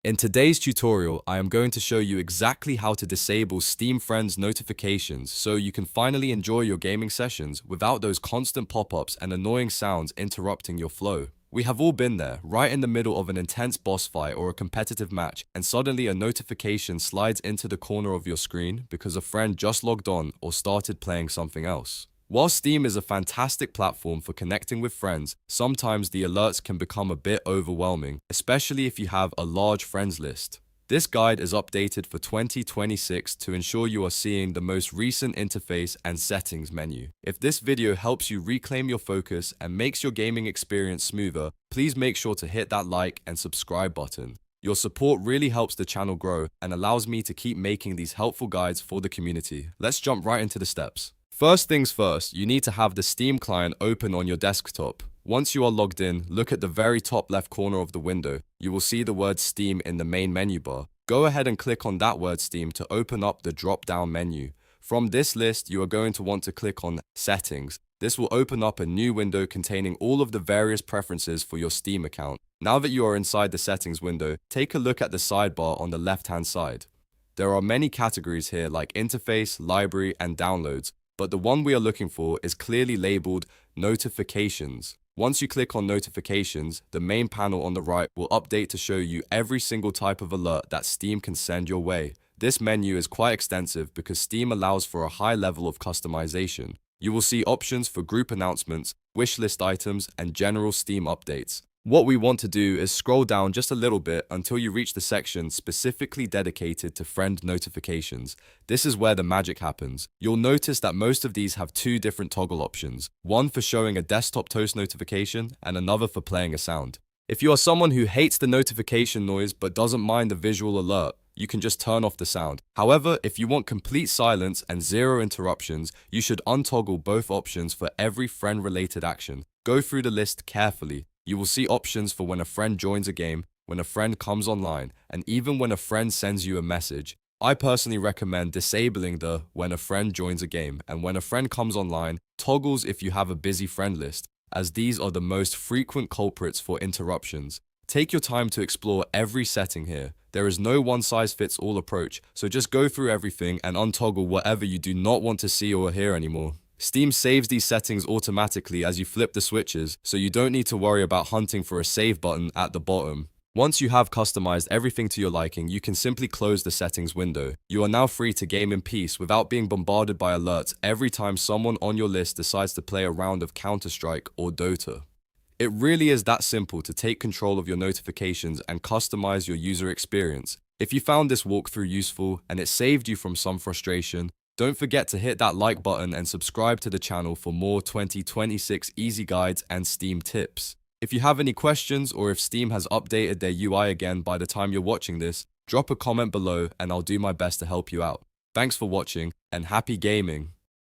In today's tutorial, I am going to show you exactly how to disable Steam Friends notifications so you can finally enjoy your gaming sessions without those constant pop-ups and annoying sounds interrupting your flow. We have all been there, right in the middle of an intense boss fight or a competitive match, and suddenly a notification slides into the corner of your screen because a friend just logged on or started playing something else. While Steam is a fantastic platform for connecting with friends, sometimes the alerts can become a bit overwhelming, especially if you have a large friends list. This guide is updated for 2026 to ensure you are seeing the most recent interface and settings menu. If this video helps you reclaim your focus and makes your gaming experience smoother, please make sure to hit that like and subscribe button. Your support really helps the channel grow and allows me to keep making these helpful guides for the community. Let's jump right into the steps. First things first, you need to have the Steam client open on your desktop. Once you are logged in, look at the very top left corner of the window. You will see the word Steam in the main menu bar. Go ahead and click on that word Steam to open up the drop-down menu. From this list, you are going to want to click on Settings. This will open up a new window containing all of the various preferences for your Steam account. Now that you are inside the settings window, take a look at the sidebar on the left-hand side. There are many categories here like Interface, Library, and Downloads, but the one we are looking for is clearly labeled Notifications. Once you click on Notifications, the main panel on the right will update to show you every single type of alert that Steam can send your way. This menu is quite extensive because Steam allows for a high level of customization. You will see options for group announcements, wishlist items, and general Steam updates. What we want to do is scroll down just a little bit until you reach the section specifically dedicated to friend notifications. This is where the magic happens. You'll notice that most of these have two different toggle options, one for showing a desktop toast notification and another for playing a sound. If you are someone who hates the notification noise but doesn't mind the visual alert, you can just turn off the sound. However, if you want complete silence and zero interruptions, you should untoggle both options for every friend-related action. Go through the list carefully. You will see options for when a friend joins a game, when a friend comes online, and even when a friend sends you a message. I personally recommend disabling the when a friend joins a game and when a friend comes online toggles if you have a busy friend list, as these are the most frequent culprits for interruptions. Take your time to explore every setting here. There is no one-size-fits-all approach, so just go through everything and untoggle whatever you do not want to see or hear anymore. Steam saves these settings automatically as you flip the switches, so you don't need to worry about hunting for a save button at the bottom. Once you have customized everything to your liking, you can simply close the settings window. You are now free to game in peace without being bombarded by alerts every time someone on your list decides to play a round of Counter-Strike or Dota. It really is that simple to take control of your notifications and customize your user experience. If you found this walkthrough useful and it saved you from some frustration, don't forget to hit that like button and subscribe to the channel for more 2026 easy guides and Steam tips. If you have any questions or if Steam has updated their UI again by the time you're watching this, drop a comment below and I'll do my best to help you out. Thanks for watching and happy gaming!